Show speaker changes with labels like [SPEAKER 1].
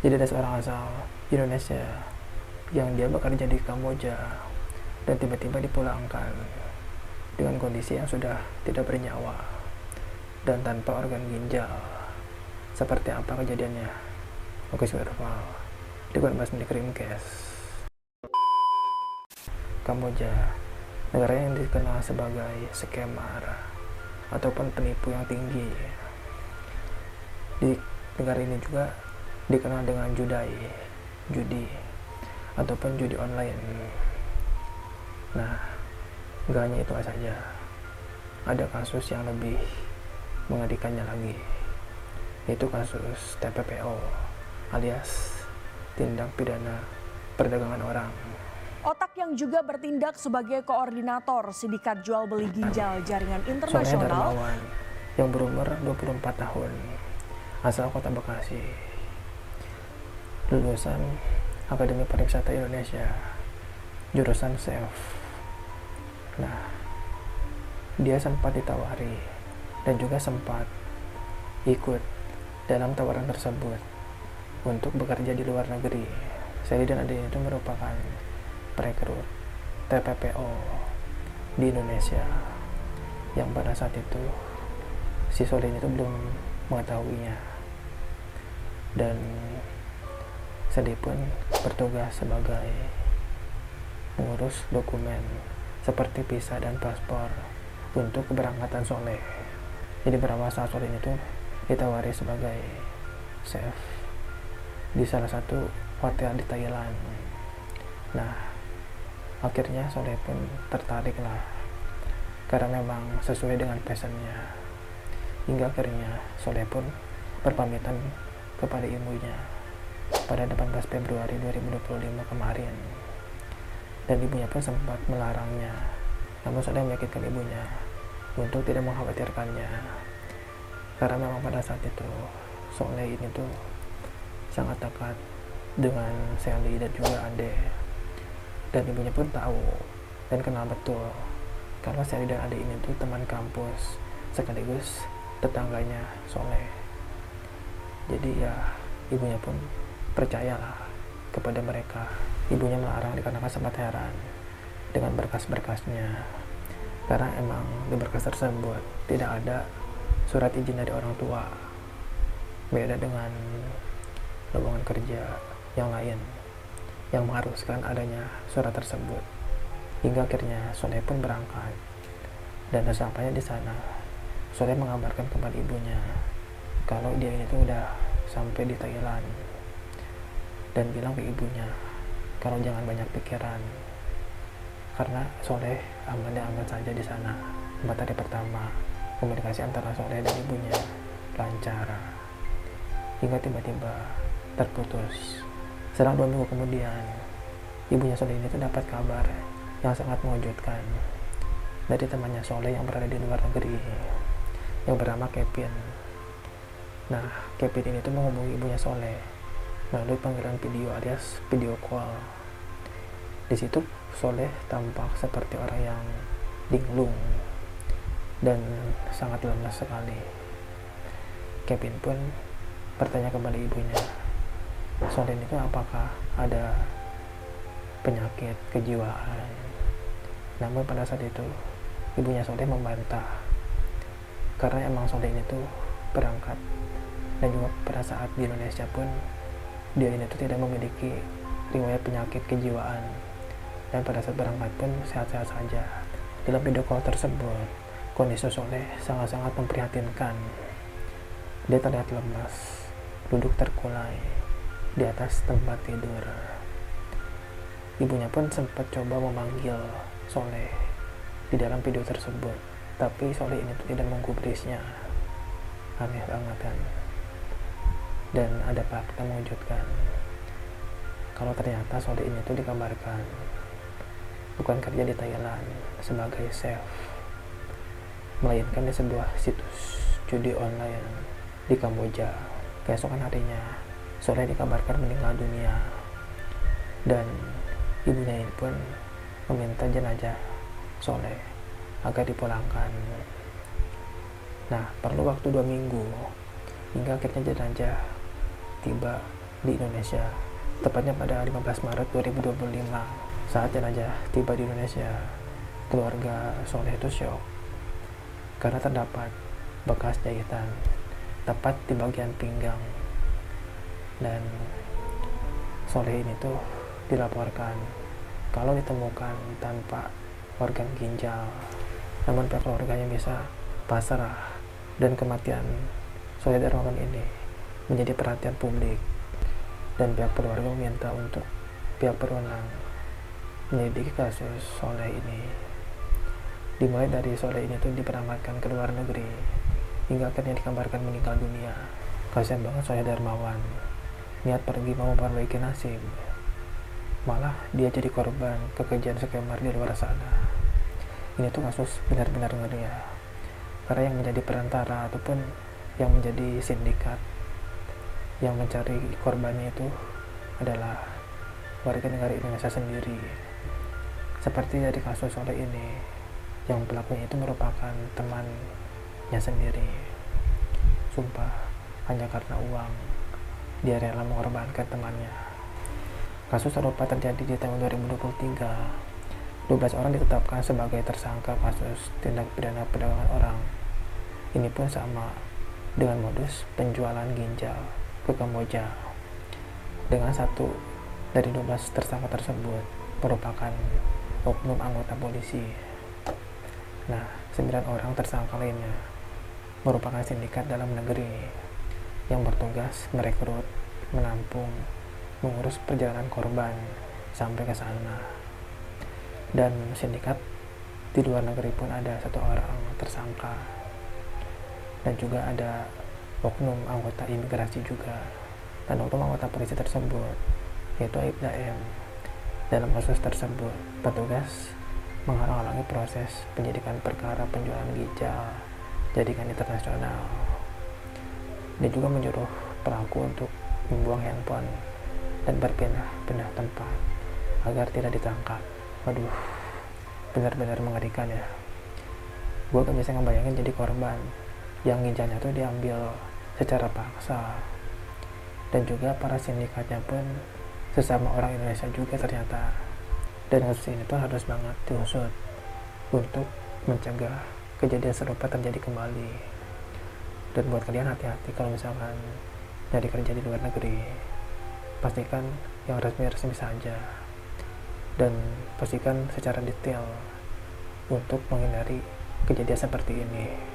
[SPEAKER 1] Jadi ada seorang asal Indonesia yang dia bekerja di Kamboja dan tiba-tiba dipulangkan dengan kondisi yang sudah tidak bernyawa dan tanpa organ ginjal. Seperti apa kejadiannya? Oke, Survival dikupas di Krimcast. Kamboja, negara yang dikenal sebagai skemar ataupun penipu yang tinggi. Di negara ini juga dikenal dengan judi ataupun judi online. Nah, gak hanya itu saja, ada kasus yang lebih mengerikannya lagi, yaitu kasus TPPO alias tindak pidana perdagangan orang.
[SPEAKER 2] Otak yang juga bertindak sebagai koordinator sindikat jual beli ginjal jaringan
[SPEAKER 1] Soleh
[SPEAKER 2] internasional
[SPEAKER 1] Darmawan yang berumur 24 tahun, asal Kota Bekasi, lulusan Akademi Pariwisata Indonesia, jurusan chef. Nah, dia sempat ditawari dan juga sempat ikut dalam tawaran tersebut untuk bekerja di luar negeri. Sally dan adiknya itu merupakan perekrut TPPO di Indonesia yang pada saat itu si Soleh itu belum mengetahuinya, dan Sally pun bertugas sebagai mengurus dokumen seperti visa dan paspor untuk keberangkatan Soleh. Jadi berawal saat Soleh itu ditawari sebagai chef di salah satu hotel di Thailand. Nah, akhirnya Soleh pun tertarik lah, karena memang sesuai dengan passionnya. Hingga akhirnya Soleh pun berpamitan kepada ibunya pada 18 Februari 2025 kemarin. Dan ibunya pun sempat melarangnya, namun Soleh meyakinkan ibunya untuk tidak mengkhawatirkannya, karena memang pada saat itu Soleh ini tuh sangat dekat dengan Sally dan juga Ade, dan ibunya pun tahu dan kenal betul karena Sally dan Ade ini tuh teman kampus sekaligus tetangganya Soleh. Jadi ya ibunya pun percayalah kepada mereka. Ibunya melarang dikarenakan sempat heran dengan berkas-berkasnya, karena emang di berkas tersebut tidak ada surat izin dari orang tua, beda dengan lowongan kerja yang lain yang mengharuskan adanya surat tersebut. Hingga akhirnya Soleh pun berangkat, dan sesampainya di sana Soleh mengabarkan kepada ibunya kalau dia ini tuh udah sampai di Thailand, dan bilang ke ibunya kalau jangan banyak pikiran karena Soleh aman saja di sana. 4 hari pertama komunikasi antara Soleh dan ibunya lancar, hingga tiba-tiba terputus. Selang 2 minggu kemudian, ibunya Soleh ini tuh dapat kabar yang sangat mengejutkan dari temannya Soleh yang berada di luar negeri, yang bernama Kevin. Nah, Kevin ini tuh menghubungi ibunya Soleh melalui panggilan video alias video call. Di situ Soleh tampak seperti orang yang linglung dan sangat lemas sekali. Kevin pun bertanya kepada ibunya, Soleh itu apakah ada penyakit kejiwaan? Namun pada saat itu ibunya Soleh membantah, karena emang Soleh ini tuh berangkat, dan juga pada saat di Indonesia pun dia ini tuh tidak memiliki riwayat penyakit kejiwaan, dan pada saat berangkat pun sehat-sehat saja. Dalam video call tersebut kondisi Soleh sangat-sangat memprihatinkan. Dia terlihat lemas, duduk terkulai di atas tempat tidur. Ibunya pun sempat coba memanggil Soleh di dalam video tersebut, tapi Soleh ini tuh tidak menggubrisnya. Aneh banget kan? Dan ada fakta mengejutkan kalau ternyata Soleh ini tuh dikabarkan bukan kerja di Thailand sebagai chef, melainkan di sebuah situs judi online di Kamboja. Keesokan harinya Soleh dikabarkan meninggal dunia, dan ibunya ini pun meminta jenazah Soleh agar dipulangkan. Nah, perlu waktu 2 minggu hingga akhirnya jenazah tiba di Indonesia, tepatnya pada 15 Maret 2025. Saat jenazah tiba di Indonesia, keluarga Soleh itu syok karena terdapat bekas jahitan tepat di bagian pinggang, dan Soleh ini tuh dilaporkan kalau ditemukan tanpa organ ginjal. Namun pihak keluarganya bisa pasrah, dan kematian Soleh Darmawan ini menjadi perhatian publik, dan pihak keluarga meminta untuk pihak berwenang menyelidiki kasus Soleh ini. Dimulai dari Soleh ini tuh diberangkatkan ke luar negeri hingga akhirnya dikabarkan meninggal dunia. Kasian banget Soleh Darmawan, niat pergi mau memperbaiki nasib, malah dia jadi korban kekejian skemar di luar sana. Ini tuh kasus benar-benar ngeri ya, karena yang menjadi perantara ataupun yang menjadi sindikat yang mencari korbannya itu adalah warga negara Indonesia sendiri. Seperti dari kasus Soleh ini, yang pelakunya itu merupakan temannya sendiri. Sumpah, hanya karena uang dia rela mengorbankan temannya. Kasus serupa terjadi di tahun 2023. 12 orang ditetapkan sebagai tersangka kasus tindak pidana perdagangan orang. Ini pun sama dengan modus penjualan ginjal ke Kamboja. Dengan satu dari 12 tersangka tersebut merupakan oknum anggota polisi. Nah, 9 orang tersangka lainnya merupakan sindikat dalam negeri yang bertugas merekrut, menampung, mengurus perjalanan korban sampai ke sana. Dan sindikat di luar negeri pun ada 1 orang tersangka, dan juga ada oknum anggota imigrasi juga, dan oknum anggota polisi tersebut yaitu Aibda M. Dalam kasus tersebut petugas menghalang-halangi proses penyidikan perkara penjualan ginjal jaringan internasional. Dia juga menyuruh pelaku untuk membuang handphone dan berpindah-pindah tempat agar tidak ditangkap. Waduh, benar-benar mengerikan ya. Gue gak bisa ngebayangin jadi korban yang ginjalnya tuh diambil secara paksa, dan juga para sindikatnya pun sesama orang Indonesia juga ternyata. Dan kasus ini tuh harus banget diusut untuk mencegah kejadian serupa terjadi kembali. Dan buat kalian, hati-hati kalau misalkan nyari kerja di luar negeri, pastikan yang resmi-resmi saja, dan pastikan secara detail untuk menghindari kejadian seperti ini.